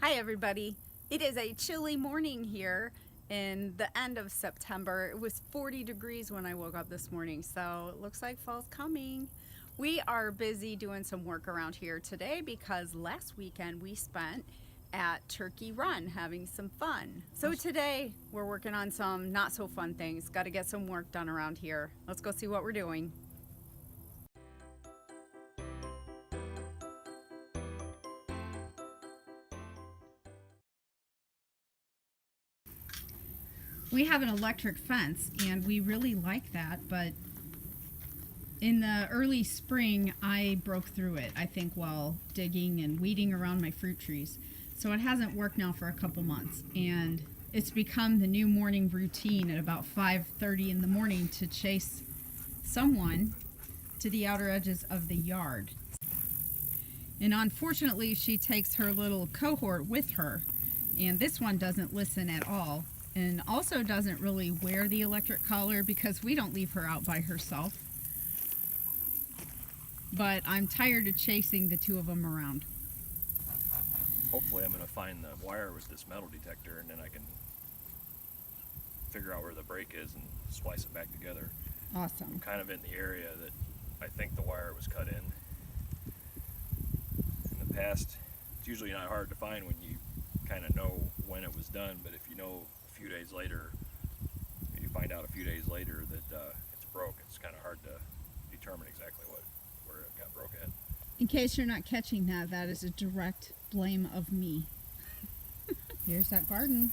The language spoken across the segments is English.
Hi everybody. It is a chilly morning here in the end of September. It was 40 degrees when I woke up this morning, so it looks like fall's coming. We are busy doing some work around here today because last weekend we spent at Turkey Run having some fun. So today we're working on some not so fun things. Got to get some work done around here. Let's go see what we're doing. We have an electric fence and we really like that, but in the early spring I broke through it, I think, while digging and weeding around my fruit trees. So it hasn't worked now for a couple months, and it's become the new morning routine at about 5:30 in the morning to chase someone to the outer edges of the yard. And unfortunately she takes her little cohort with her, and this one doesn't listen at all, and also doesn't really wear the electric collar because we don't leave her out by herself. But I'm tired of chasing the two of them around. Hopefully I'm going to find the wire with this metal detector, and then I can figure out where the break is and splice it back together. Awesome. I'm kind of in the area that I think the wire was cut in. In the past, it's usually not hard to find when you kind of know when it was done, but if you know a few days later, you find out a few days later that it's broke, it's kind of hard to determine exactly where it got broke at. In case you're not catching that, that is a direct blame of me. Here's that garden.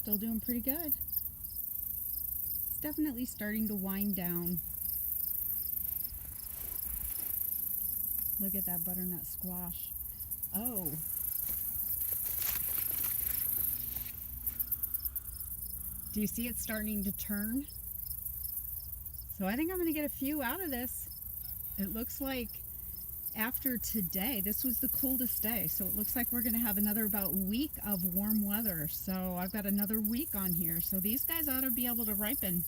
Still doing pretty good. It's definitely starting to wind down. Look at that butternut squash. Oh. Do you see it starting to turn? So I think I'm going to get a few out of this. It looks like after today, this was the coldest day, so it looks like we're going to have another about week of warm weather. So I've got another week on here, so these guys ought to be able to ripen.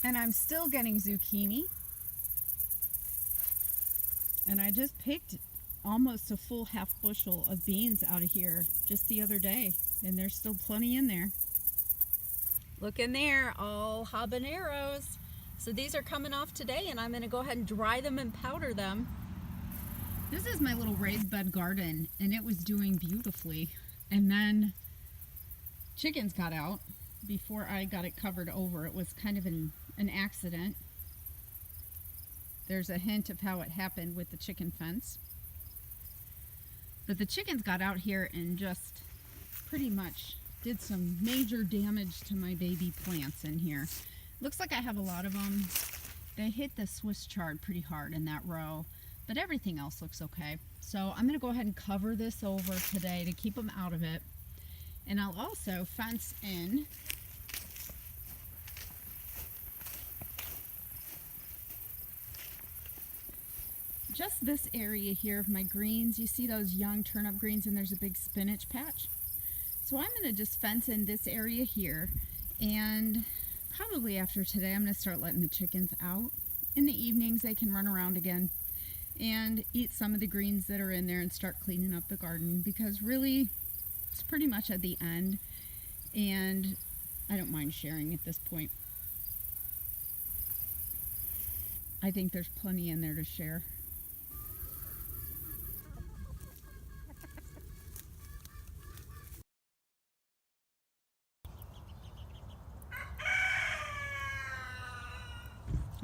And I'm still getting zucchini. And I just picked almost a full half bushel of beans out of here just the other day, and there's still plenty in there. Look in there, all habaneros. So these are coming off today, and I'm going to go ahead and dry them and powder them. This is my little raised bed garden, and it was doing beautifully. And then chickens got out before I got it covered over. It was kind of an accident. There's a hint of how it happened with the chicken fence. But the chickens got out here and just pretty much did some major damage to my baby plants in here. Looks like I have a lot of them. They hit the Swiss chard pretty hard in that row, but everything else looks okay. So I'm going to go ahead and cover this over today to keep them out of it. And I'll also fence in just this area here of my greens. You see those young turnip greens, and there's a big spinach patch. So I'm going to just fence in this area here, and probably after today I'm going to start letting the chickens out. In the evenings they can run around again and eat some of the greens that are in there and start cleaning up the garden, because really it's pretty much at the end and I don't mind sharing at this point. I think there's plenty in there to share.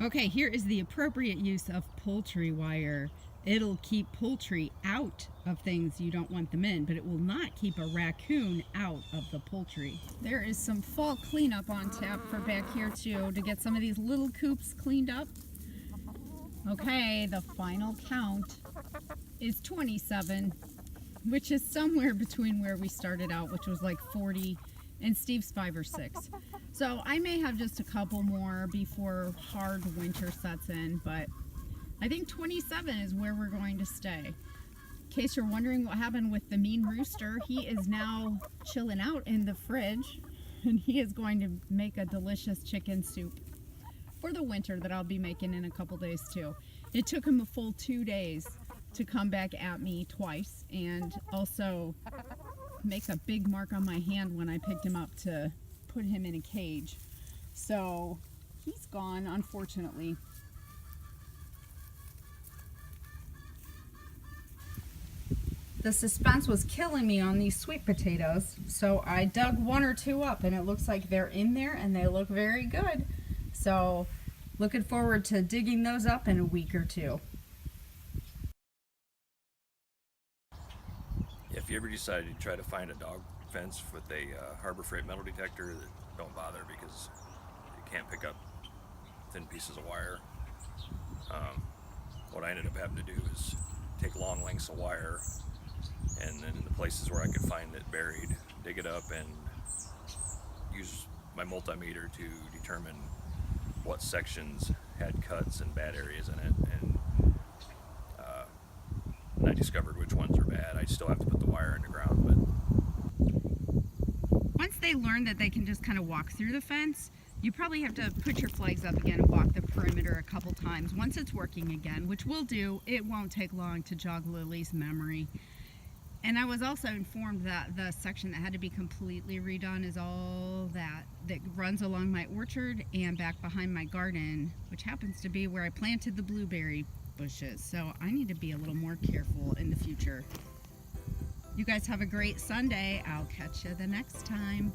Okay, here is the appropriate use of poultry wire. It'll keep poultry out of things you don't want them in, but it will not keep a raccoon out of the poultry. There is some fall cleanup on tap for back here too, to get some of these little coops cleaned up. Okay, the final count is 27, which is somewhere between where we started out, which was like 40, and Steve's 5 or 6. So I may have just a couple more before hard winter sets in, but I think 27 is where we're going to stay. In case you're wondering what happened with the mean rooster, he is now chilling out in the fridge, and he is going to make a delicious chicken soup for the winter that I'll be making in a couple days too. It took him a full 2 days to come back at me twice, and also make a big mark on my hand when I picked him up to put him in a cage. So he's gone, unfortunately. The suspense was killing me on these sweet potatoes, so I dug 1 or 2 up, and it looks like they're in there and they look very good. So looking forward to digging those up in a week or 2. If you ever decide to try to find a dog fence with a Harbor Freight metal detector, don't bother, because you can't pick up thin pieces of wire. What I ended up having to do is take long lengths of wire, and then in the places where I could find it buried, dig it up and use my multimeter to determine what sections had cuts and bad areas in it, and I discovered which ones are bad. I still have to put the wire in the ground, but once they learn that they can just kind of walk through the fence, you probably have to put your flags up again and walk the perimeter a couple times. Once it's working again, which we'll do, it won't take long to jog Lily's memory. And I was also informed that the section that had to be completely redone is all that runs along my orchard and back behind my garden, which happens to be where I planted the blueberry bushes. So I need to be a little more careful in the future. You guys have a great Sunday. I'll catch you the next time.